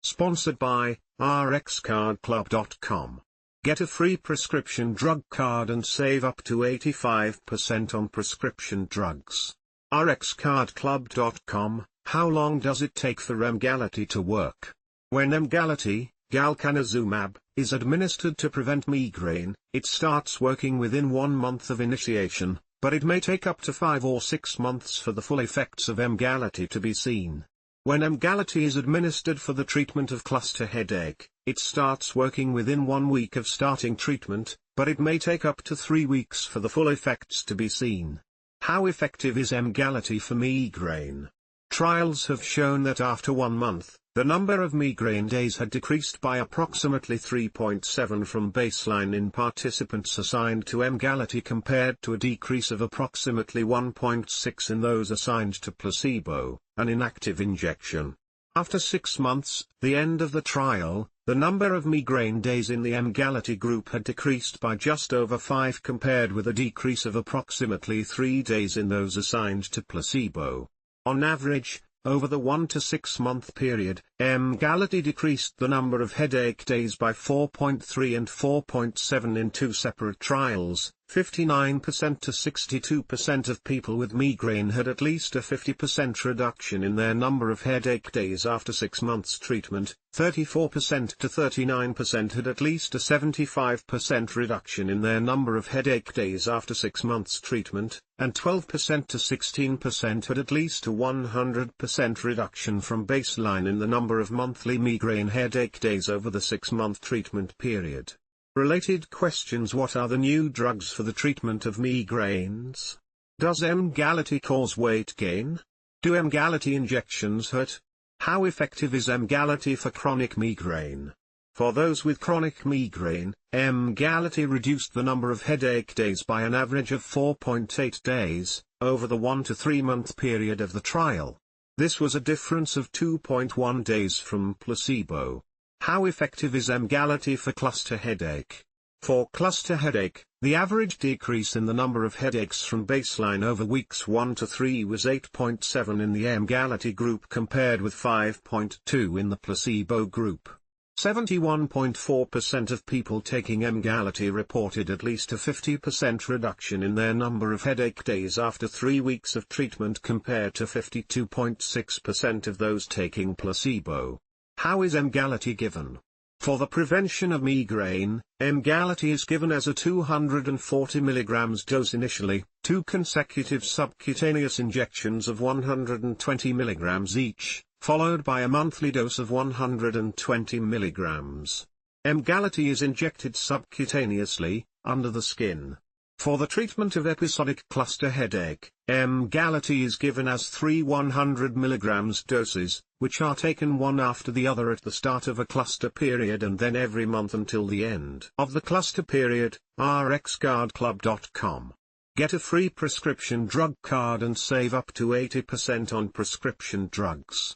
Sponsored by RxCardClub.com. Get a free prescription drug card and save up to 85% on prescription drugs. RxCardClub.com. How long does it take for Emgality to work? When Emgality, galcanezumab, is administered to prevent migraine, it starts working within 1 month of initiation, but it may take up to 5 or 6 months for the full effects of Emgality to be seen. When Emgality is administered for the treatment of cluster headache, it starts working within 1 week of starting treatment, but it may take up to 3 weeks for the full effects to be seen. How effective is Emgality for migraine? Trials have shown that after 1 month, the number of migraine days had decreased by approximately 3.7 from baseline in participants assigned to Emgality compared to a decrease of approximately 1.6 in those assigned to placebo, an inactive injection. After 6 months, the end of the trial, the number of migraine days in the Emgality group had decreased by just over 5 compared with a decrease of approximately 3 days in those assigned to placebo. On average, over the 1 to 6 month period, Emgality decreased the number of headache days by 4.3 and 4.7 in 2 separate trials. 59% to 62% of people with migraine had at least a 50% reduction in their number of headache days after 6 months treatment, 34% to 39% had at least a 75% reduction in their number of headache days after 6 months treatment, and 12% to 16% had at least a 100% reduction from baseline in the number of monthly migraine headache days over the 6-month treatment period. Related questions: what are the new drugs for the treatment of migraines? Does Emgality cause weight gain? Do Emgality injections hurt? How effective is Emgality for chronic migraine? For those with chronic migraine, Emgality reduced the number of headache days by an average of 4.8 days, over the 1 to 3 month period of the trial. This was a difference of 2.1 days from placebo. How effective is Emgality for cluster headache? For cluster headache, the average decrease in the number of headaches from baseline over weeks 1 to 3 was 8.7 in the Emgality group compared with 5.2 in the placebo group. 71.4% of people taking Emgality reported at least a 50% reduction in their number of headache days after 3 weeks of treatment compared to 52.6% of those taking placebo. How is Emgality given? For the prevention of migraine, Emgality is given as a 240 mg dose initially, 2 consecutive subcutaneous injections of 120 mg each, followed by a monthly dose of 120 mg. Emgality is injected subcutaneously, under the skin. For the treatment of episodic cluster headache, Emgality is given as 3 100 mg doses, which are taken one after the other at the start of a cluster period and then every month until the end of the cluster period. RxCardClub.com. Get a free prescription drug card and save up to 80% on prescription drugs.